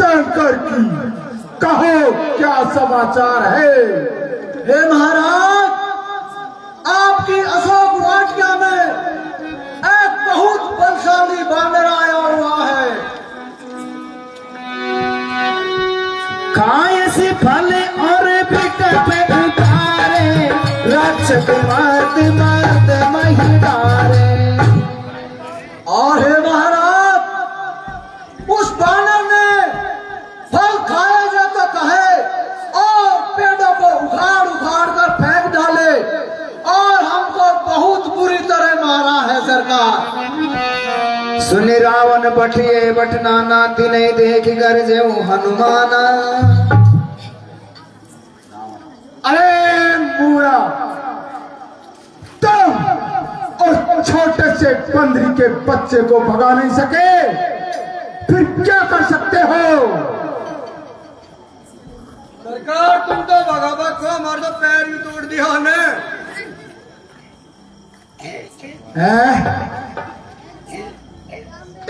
शंकर की कहो क्या समाचार है। हे महाराज, आपकी अशोक वाटिका में एक बहुत बलशाली बानर आया हुआ है। खाए से फल और पिट पे उतारे, रक्षक मर्द मर्द महिलारे। और हे महाराज, उस बानर ने फल खाया जा तो कहे और पेड़ों को उखाड़ उखाड़ कर फेंक डाले और हमको बहुत बुरी तरह मारा है सरकार। सुनि रावण बठिए बटनाना, तिने देख गरजे हनुमाना। अरे मूड़ा, तुम उस छोटे से बंदरी के बच्चे को भगा नहीं सके, फिर क्या कर सकते हो। सरकार, तुम तो भगावत को हमारे तो पैर भी तोड़ दिया ने।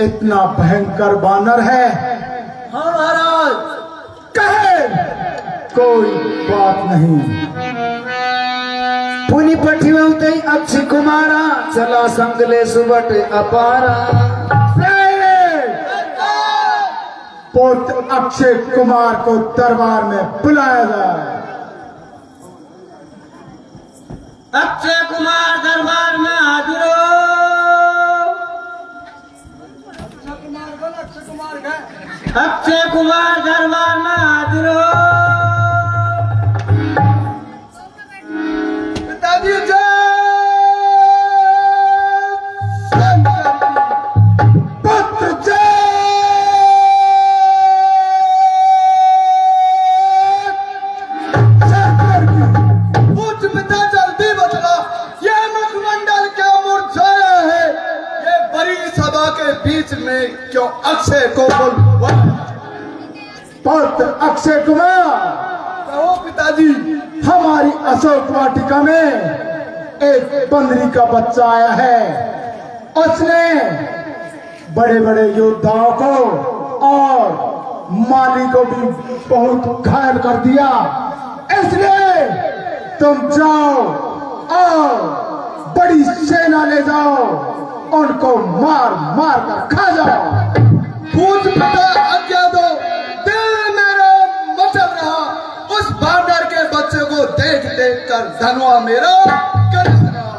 इतना भयंकर बानर है। हाँ महाराज। कहे कोई बात नहीं। पुनि पठिवते अक्षय कुमारा, चला संगले सुबट अपारा। पुत्र अक्षय कुमार को दरबार में बुलाया जाए। अक्षय कुमार दरबार में हाजिर हो। अक्षय कुमार दरबार में हाजिर हो। पिताजी जय। पुत्र जय। पूज्य पिता जल्दी बतला, ये मुखमंडल क्या मुरझाया है। ये बड़ी सभा के बीच में क्यों अक्षय को बोल। पुत्र अक्षय कुमार, कहो पिताजी। हमारी अशोक वाटिका में एक बंदरी का बच्चा आया है। उसने बड़े बड़े योद्धाओं को और माली को भी बहुत घायल कर दिया। इसलिए तुम जाओ और बड़ी सेना ले जाओ, उनको मार मार कर खा जाओ। पूज्य पिता आज्ञा दो। दिल मेरा मचल रहा उस बानर के बच्चे को देख देख कर धनवा मेरा गरज रहा।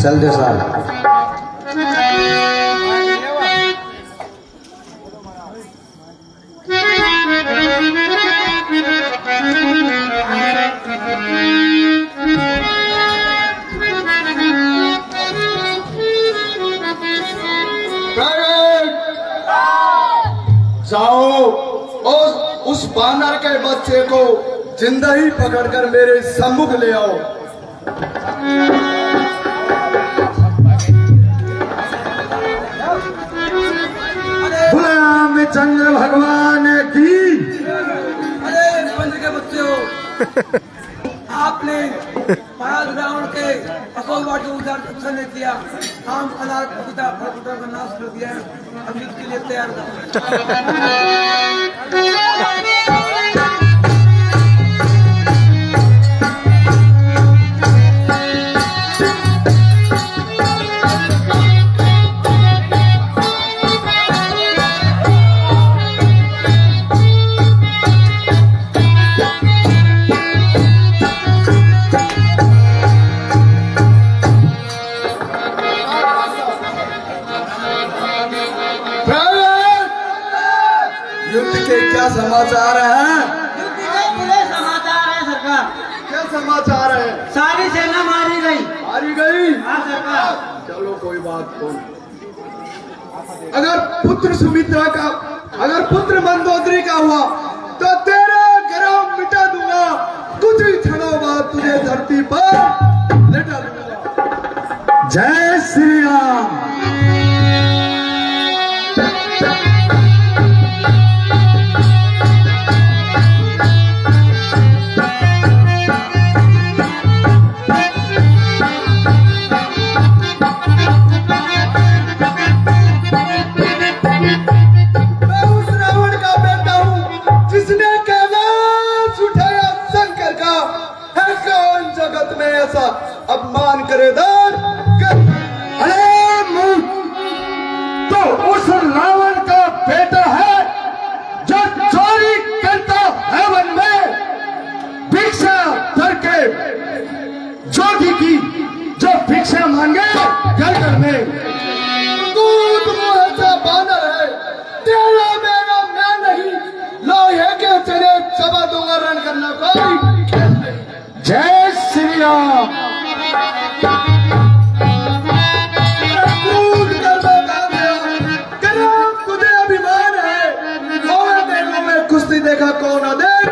चल दे साल। जाओ उस बानर के बच्चे को जिंदा ही पकड़कर मेरे सम्मुख ले आओ। रामचंद्र भगवान की। अरे बंदर के बच्चे हो, आपने महाराज रावण के अशोक वाटिका उजाड़ अच्छा नहीं किया। काम अनार पिता फल का नाश कर दिया। अब युद्ध के लिए तैयार क्या समाचार है? बुरे समाचार है सरकार। क्या समाचार है? सारी सेना मारी गई। मारी गई? हाँ सरकार। चलो कोई बात नहीं। अगर पुत्र सुमित्रा का, अगर पुत्र मंदोदरी का हुआ तो तेरा गर्व मिटा दूंगा। कुछ ही क्षणों बाद तुझे धरती पर लेटा दूंगा। जय श्री राम। जलकर में कूद मुँह से बानर है, तेरा मेरा मैं नहीं, लोहे के चने चबा दूंगा, रण करना कोई खेल नहीं। जय श्री राम। कूद कर बता गया, तेरा तुझे अभिमान है, और देखो मैं कुश्ती देखा कौन है, देख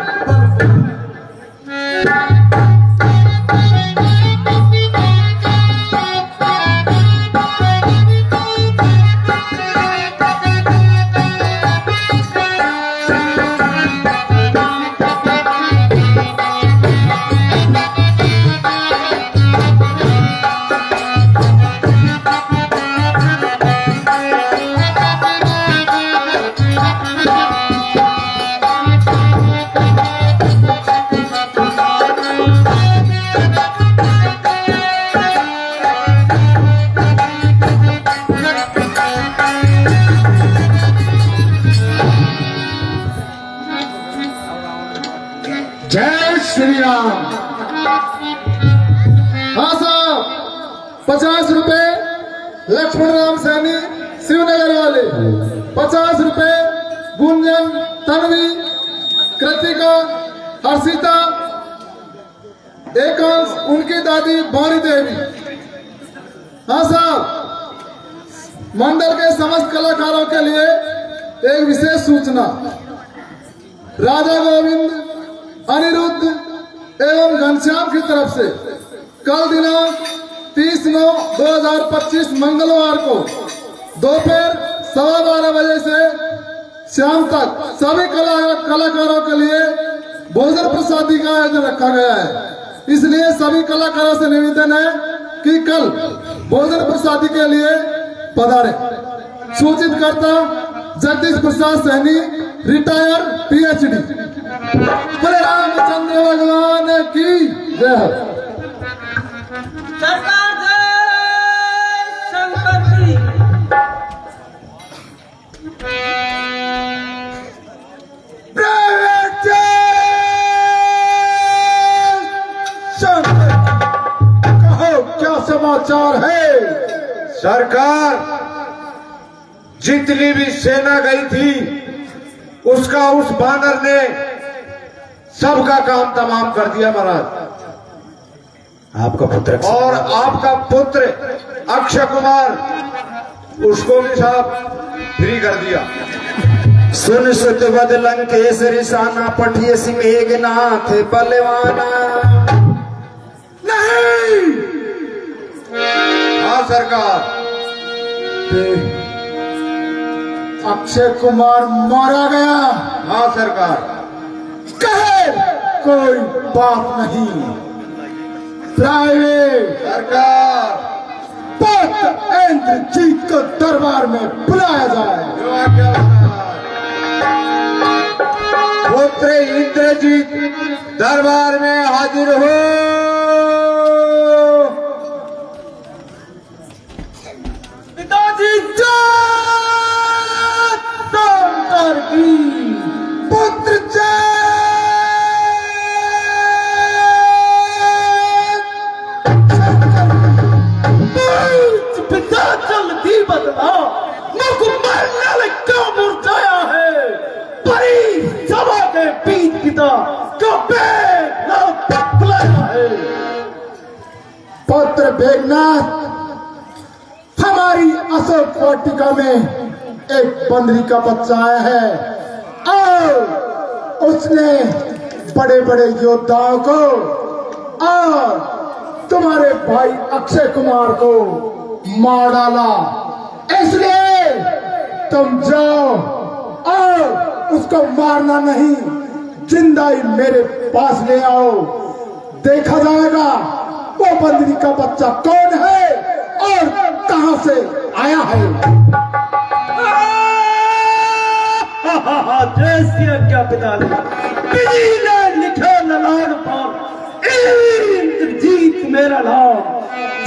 जय श्री राम। हाँ साहब, 50 रुपए लक्ष्मण राम सैनी शिवनगर वाले, 50 रुपए गुंजन, तन्वी, कृतिका, हर्षिता, एकांश उनकी दादी भारी देवी। हाँ साहब, मंडल के समस्त कलाकारों के लिए एक विशेष सूचना, राजा गोविंद, अनिरुद्ध एवं घनश्याम की तरफ से कल दिनांक 30/9/2025 मंगलवार को दोपहर 12:15 बजे से शाम तक सभी कलाकारों के लिए भोजन प्रसादी का आयोजन रखा गया है। इसलिए सभी कलाकारों से निवेदन है कि कल भोजन प्रसादी के लिए पधारें। सूचित करता जगदीश प्रसाद सैनी, रिटायर, PhD। बोले रामचंद्र भगवान की जय। सरकार जय शंकर जी। प्राइवेट शंकर, कहो क्या समाचार है? सरकार, जितनी भी सेना गई थी उसका उस बानर ने सबका काम तमाम कर दिया महाराज। आपका पुत्र और आपका पुत्र अक्षय कुमार, उसको भी साहब फ्री कर दिया। सुन सुत बदलंग केसरी साना, पठिए सिंह एकनाथ बलवाना। नहीं, हाँ सरकार, अक्षय कुमार मारा गया। हाँ सरकार, कहे कोई बात नहीं, प्राइवेट सरकार, पुत्र इंद्रजीत को दरबार में बुलाया जाए। जो आज्ञा महाराज। पुत्र इंद्रजीत दरबार में हाजिर हो। पिताजी जय शंकर की, पुत्र जय। पिता जल्दी बदला, मुख मरने क्यों मुरझाया है? परी सभा के बीच पिता को बुलाया है। पुत्र बेगनाथ, हमारी अशोक वाटिका में एक बंदरी का बच्चा आया है और उसने बड़े बड़े योद्धाओं को और तुम्हारे भाई अक्षय कुमार को मार डाला। इसलिए तुम जाओ और उसको मारना नहीं, जिंदा ही मेरे पास ले आओ। देखा जाएगा वो बंदरी का बच्चा कौन है और कहां से आया है। क्या पिता ने लिखे ललाट पर इंद्रजीत मेरा नाम,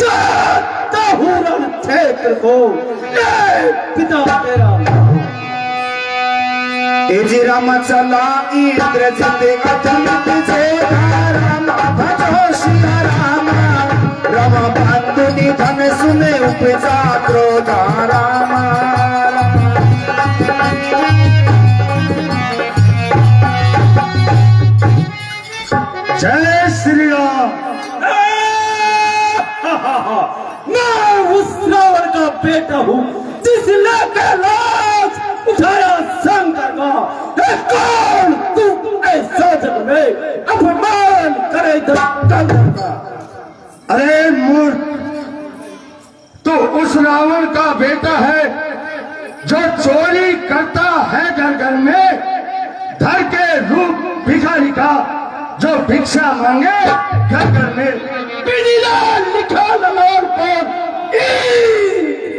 जाता हूँ रण क्षेत्र को, पिता तेरा तेजी राम चला इंद्रजीत अजंत से राम भजो सिया राम। रमा बंधु निधन सुने उपजा क्रोधा रामा जय श्री राम। मैं उस रावण का बेटा हूँ जिसने कैलाश उठाया शंकर का। हे कौन तू ऐसा जग में अपमान करे गंधर्व का? अरे मूर्ख, तो उस रावण का बेटा है जो चोरी करता है घर घर में, धर के रूप भिखारी का जो भिक्षा मांगे घर घर में। बिजलाल लिखा नमोर पर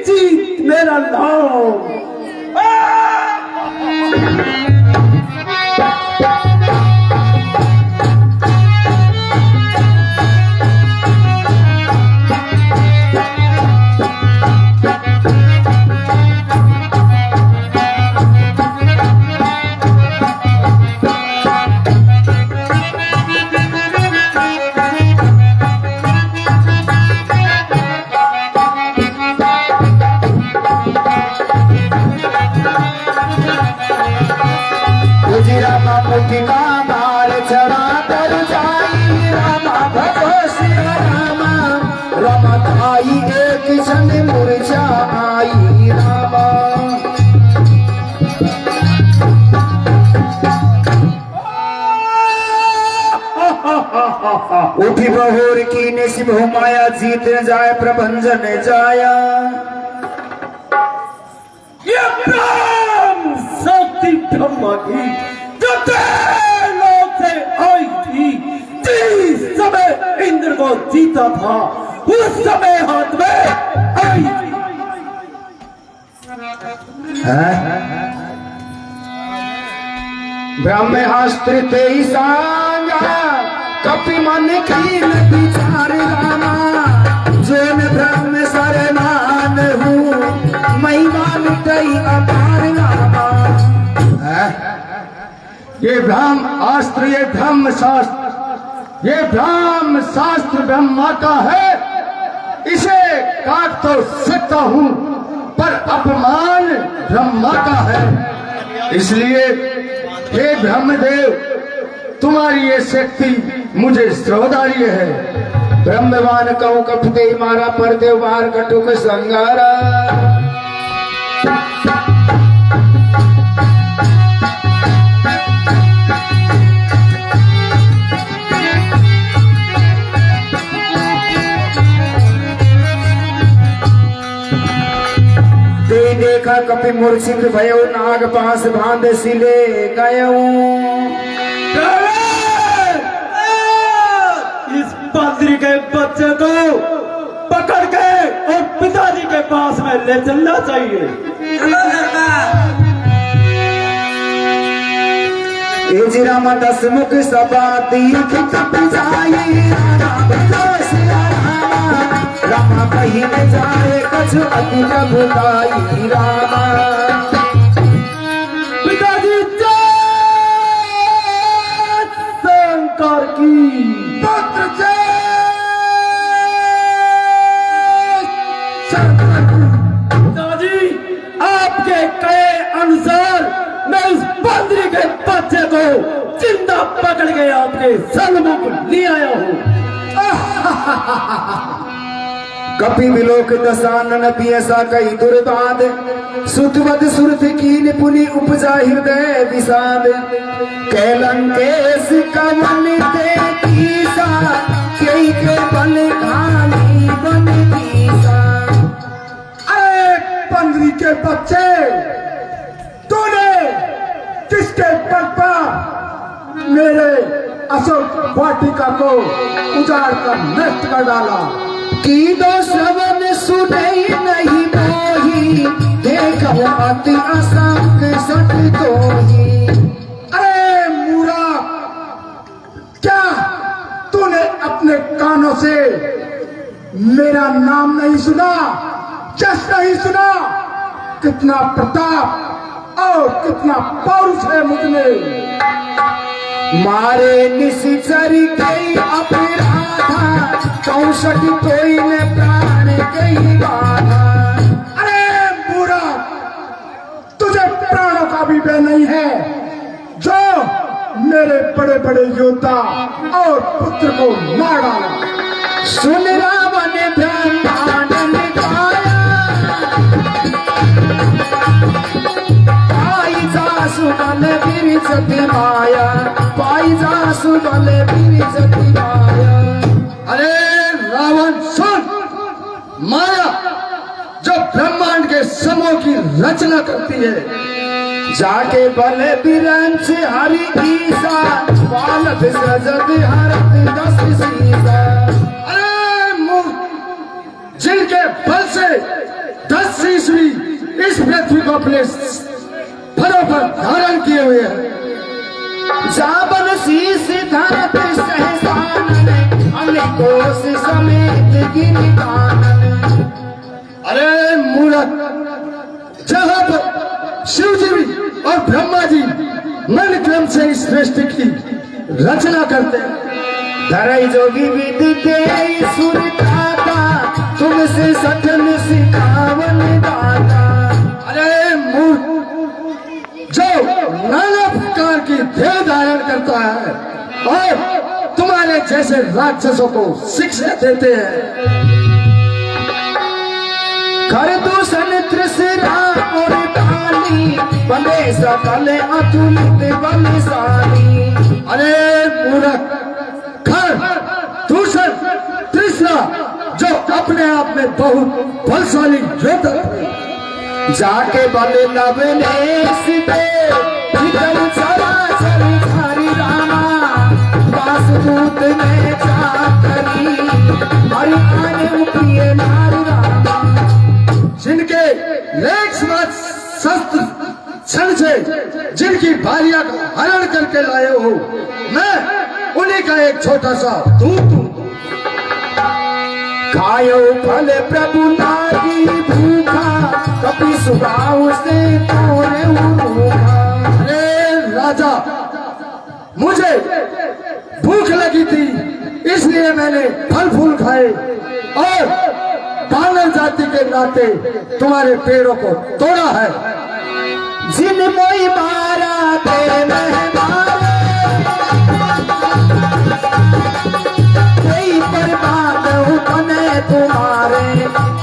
जीत मेरा नाम। उठी बहोर की निशिभ माया जीत न जाए प्रभंजन जाया। ये ब्रह्म शक्ति ब्रह्मा की जो लोक से आई थी, जिस समय इंद्र को जीता था उस समय हाथ में आई थी। ब्रह्मास्त्र तेई सांगा कपि मन की विचार रामा, जो मैं ब्रह्म सरमान हूँ महिमा मिटई अपार रामा। ये ब्रह्म अस्त्र, ये ब्रह्म शास्त्र, ये ब्रह्म शास्त्र ब्रह्मा का है। इसे काट तो सकता हूँ पर अपमान ब्रह्मा का है। इसलिए हे ब्रह्मदेव, तुम्हारी ये शक्ति मुझे श्रोधार्य है। ब्रह्मवान कहूँ कपते मारा पर देव बार कटुक संगारा। देखा कपि मूर्छित भयो नाग पास बांध सिले गयऊ। इस बंदरी के बच्चे को पकड़ के और पिताजी के पास में ले चलना चाहिए। चलो सरकार। रामा दस मुख सभा तीर्थ तप जाई रामा कहीं न जाए कछु अति प्रभुताई रामा। पिताजी जय शंकर की। पुत्र जय पिताजी आपके कहे अनुसार मैं उस बंदरी के बच्चे को जिंदा पकड़ के आपके सन्मुख ले आया हूँ। कपि विलोक दसानन पियसा कई दुर्बाद सुतवद सुरथ कीन पुनि उपजा हृदय विषाद। कैलंकेश कवन ते कीसा कई के बल घानी बन कीसा। अरे बंदरी के बच्चे, तूने किसके बल पर मेरे अशोक वाटिका को उजाड़ कर नष्ट कर डाला? की दो श्रवण सुने नहीं मोही देखो अति असंग सट तोही। अरे मूरा, क्या तूने अपने कानों से मेरा नाम नहीं सुना, जस नहीं सुना? कितना प्रताप और कितना पौरुष है मुझमें। मारे निशिचर के अपराधा कौशक कोई ने प्राण कही बाधा। अरे बुरा, तुझे प्राणों का भी भय नहीं है जो मेरे बड़े बड़े योद्धा और पुत्र को मार डाला। सुन रावण ब्रह्मांड निकाया, पाई जासु बल बिरजति माया, पाई जासु बल बिरजति माया। अरे रावण सुन, माया जो ब्रह्मांड के समूह की रचना करती है, जाके बल बिरंच हरि ईसा, बाल विसर्जत हरत दस सीसा। अरे मूर्ख, जिनके बल से 10 ईस्वी इस पृथ्वी को अपने फलों पर धारण किए हुए हैं। जाबल शीस धरत सहसानन, अनेकोश समेत गिरि कानन। अरे मूर्ख, जहां पर शिव जी और ब्रह्मा जी मन क्रम से इस सृष्टि की रचना करते हैं, धरई जो विविध दे सुर दाता, तुमसे सठन सिखावन दाता। अरे मूर्ख, जो नाना प्रकार की देह धारण करता है और तुम्हारे जैसे राक्षसों को शिक्षा देते हैं। कर दूषण तृष्णा और तानी, बने सकल अतुलित बलशाली। अरे मूर्ख, खर दूसर तीसरा जो अपने आप में बहुत बलशाली योद्धा है, जाके बल लवलेश दे, भीतर चराचर धारी रामा, वासुदूत में चाकरी, हरि आने प्रिय नारी रामा। जिनके लेख शस्त्र क्षण से जिनकी भार्या का हरण करके लाए हो, मैं उन्हीं का एक छोटा सा दूत हूं। खायो फल प्रभु नागी भूखा, कपि सुभाव से तोरे भूखा। अरे राजा, मुझे भूख लगी थी, इसलिए मैंने फल फूल खाए और मानव जाति के नाते तुम्हारे पेड़ों को तोड़ा है। जिन मोई मारा ते मैं मारे, तेई पर बांधू तने तुम्हारे,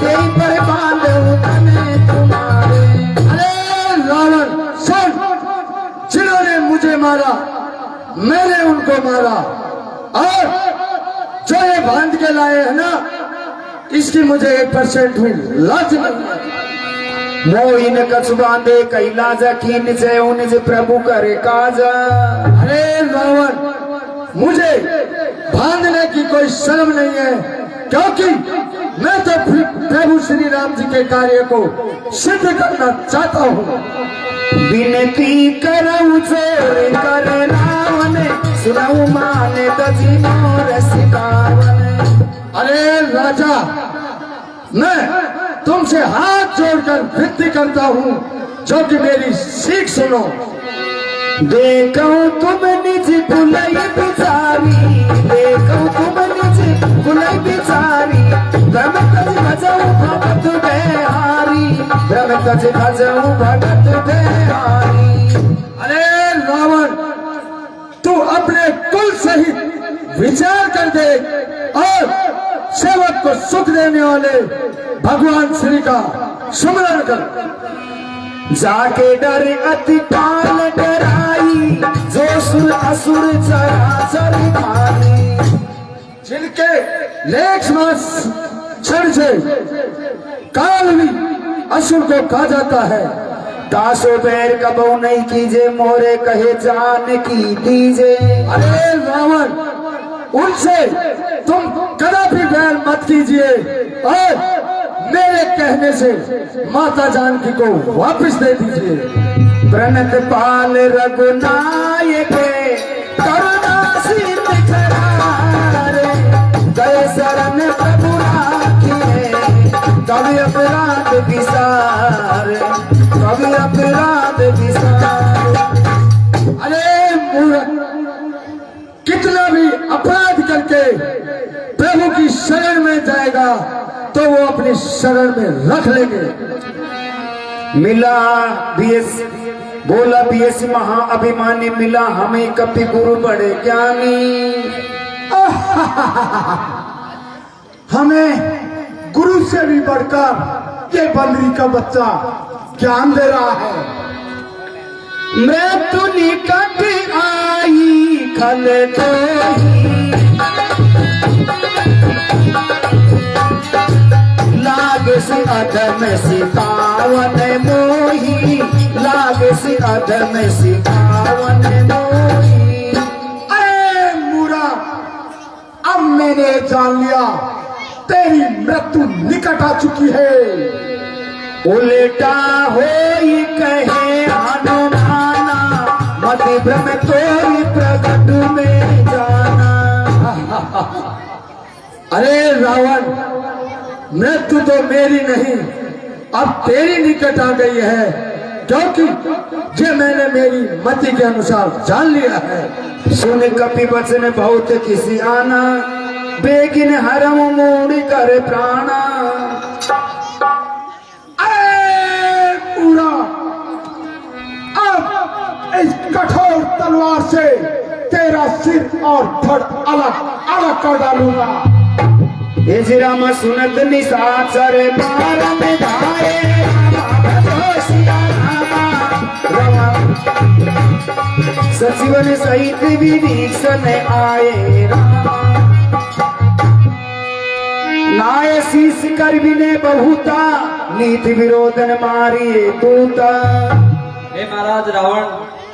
तेई पर बांधू तने तुम्हारे। अरे रावण सुन, जिन्होंने मुझे मारा मैंने उनको मारा, और जो ये बांध के लाए है ना, इसकी मुझे 1% भी लाज नहीं है। मोइन कछ बांधे कैला जखीन जय निज प्रभु करे काजा। अरे रावण, मुझे बांधने की कोई शर्म नहीं है, क्योंकि मैं तो प्रभु श्री राम जी के कार्य को सिद्ध करना चाहता हूँ। विनती करऊ जोर कर रावण, सुनऊ माने तजी मोर सिकावन। अरे राजा, मैं तुमसे हाथ जोड़कर विनती करता हूँ, जो कि मेरी सीख सुनो। देखो तुम निज कुलई बिचारी, देखो तुम निज कुलई बिचारी, ब्रह्म तज भजऊ भगत बेहारी, ब्रह्म तज भजऊ भगत बेहारी। अरे रावण, तू अपने कुल सहित विचार कर दे और सेवक को सुख देने वाले भगवान श्री का सुमरण कर। जाके डर अति काल डराई, जो सुर असुर चराचर खानी। जिनके लेख मास क्षण से काल भी असुर को कहा जाता है, दासो बैर कबो नहीं कीजे, मोरे कहे जान की दीजे। अरे रावण, उनसे तुम कदापि बैर मत कीजिए और मेरे कहने से माता जानकी को वापस दे दीजिए। प्रणत पाल रघुनायक, करुणा सिंध करारे, गए शरण प्रभु राखिए, कभी अपराध विसार, कभी अपराध विसार। अरे मूर्ख, कितना भी अपराध करके प्रभु की शरण में जाएगा तो वो अपनी शरण में रख लेंगे। मिला बीएस बोला बीएस महाअभिमानी मिला हमें कपि गुरु बड़े ज्ञानी। हमें गुरु से भी बढ़कर ये बंदरी का बच्चा ज्ञान दे रहा है। मृत्यु निकट आई खल कोई लाग से अधम सिखावन मोही लाग से अधम सिखावन मोही। अरे मूरा, अब मैंने जान लिया तेरी मृत्यु निकट आ चुकी है। उल्टा होई कहे हनुमाना मत भ्रम तोरी प्रकट में जाना। अरे रावण, मृत्यु तो मेरी नहीं अब तेरी निकट आ गई है, क्योंकि जे मैंने मेरी मति के अनुसार जान लिया है। सुन कपि वचन बहुत किसी आना बेगिन हरम मोड़ कर प्राणा। पूरा अब इस कठोर तलवार से तेरा सिर और धड़ अलग अलग कर डालूंगा। राम सुनत निशाचर बार में धारे सचिवन सहित विभीषण आए नाय शीस कर विने बहुता नीति विरोधन मारिए दूता। हे महाराज रावण,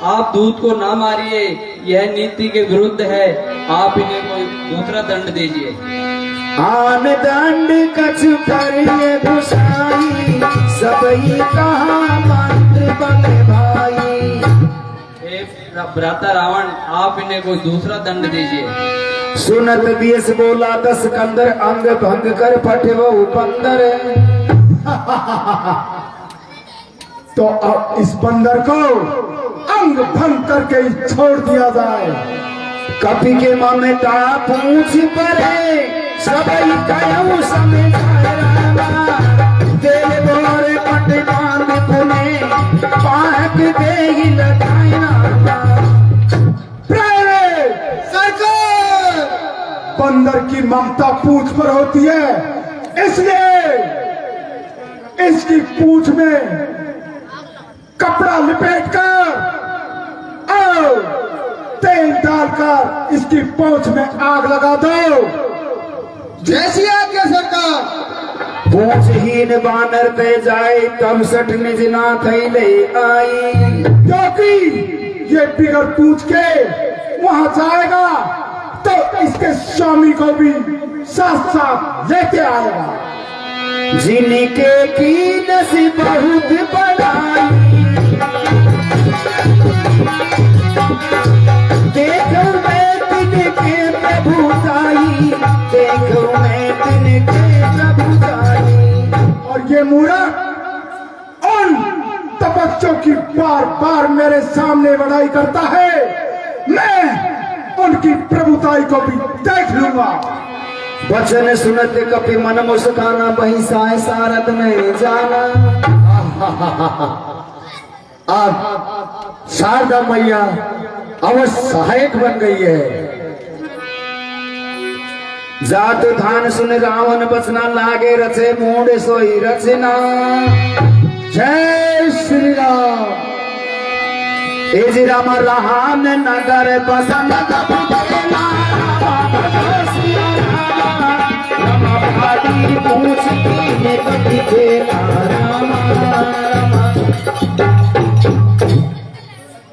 आप दूत को ना मारिए, यह नीति के विरुद्ध है। आप इन्हें कोई दूसरा दंड दीजिए। आन दंड कछु करिए गुसाई सबई कहा मंत्र बने भाई। हे भ्राता रावण, आप इन्हें कोई दूसरा दंड दीजिए। सुनत बीस बोला दस कंदर अंग भंग कर फटे वो बंदर। तो अब इस बंदर को अंग भंग करके ही छोड़ दिया जाए। कपि के ममता पूछ परे सबई कयऊ समझाए रामा। तेरे बोरे पट बांध पुने पाहक देहि लगाई रामा। सरकार, बंदर की ममता पूंछ पर होती है, इसलिए इसकी पूंछ में कपड़ा लपेटकर और तेल डालकर इसकी पूंछ में आग लगा दो। जैसी आज्ञा सरकार। पूंछहीन बानर पे जाए तब सठ निज नाथ ले आई। क्योंकि ये बिगड़ पूछ के वहां जाएगा तो इसके स्वामी को भी साथ साथ लेके आएगा। जिनके की नसीब बहुत बढ़ाई देखो मैं तिनके प्रभुताई देखो मैं तिनके प्रभुताई। और ये मूर्ख उन तपस्या की बार बार मेरे सामने बड़ाई करता है, मैं उनकी प्रभुताई को भी देख लूंगा। वचन सुनत कपि मन मुस्काना बही साय सारद में जाना। अब शारदा मैया अवश्य सहायक बन गई है। जात धान सुन रावण बचना लागे रचे मूड सोई रचना। जय श्री राम। एज राम राम नगर बसन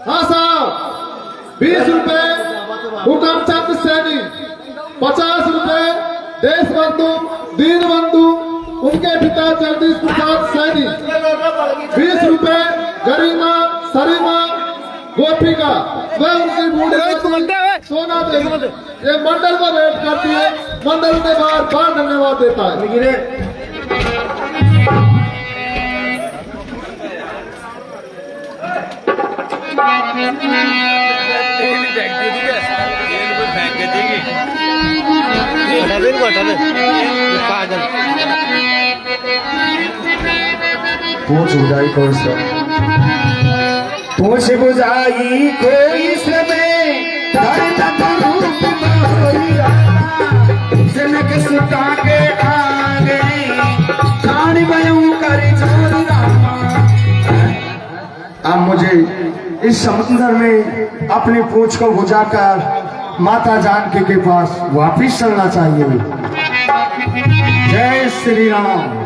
हाँ साहब, 20 रुपए हुक्मचंद सैनी, 50 रुपए देशबंधु दीनबंधु उनके पिता जगदीश प्रसाद सैनी, 20 रुपए गरिमा सरीमा गोपिका वह उनकी बूढ़ी सोना देवी। ये मंडल को रेट करती है, मंडल के बाहर बार धन्यवाद देता है। पूछ बुझाई कोई सब पूछ बुझाई कोई समय रूप जनक सुता के आगे कान बयूं कर जोर रामा। अब मुझे इस समुद्र में अपनी पूंछ को बुझाकर माता जानकी के पास वापिस चलना चाहिए। जय श्री राम।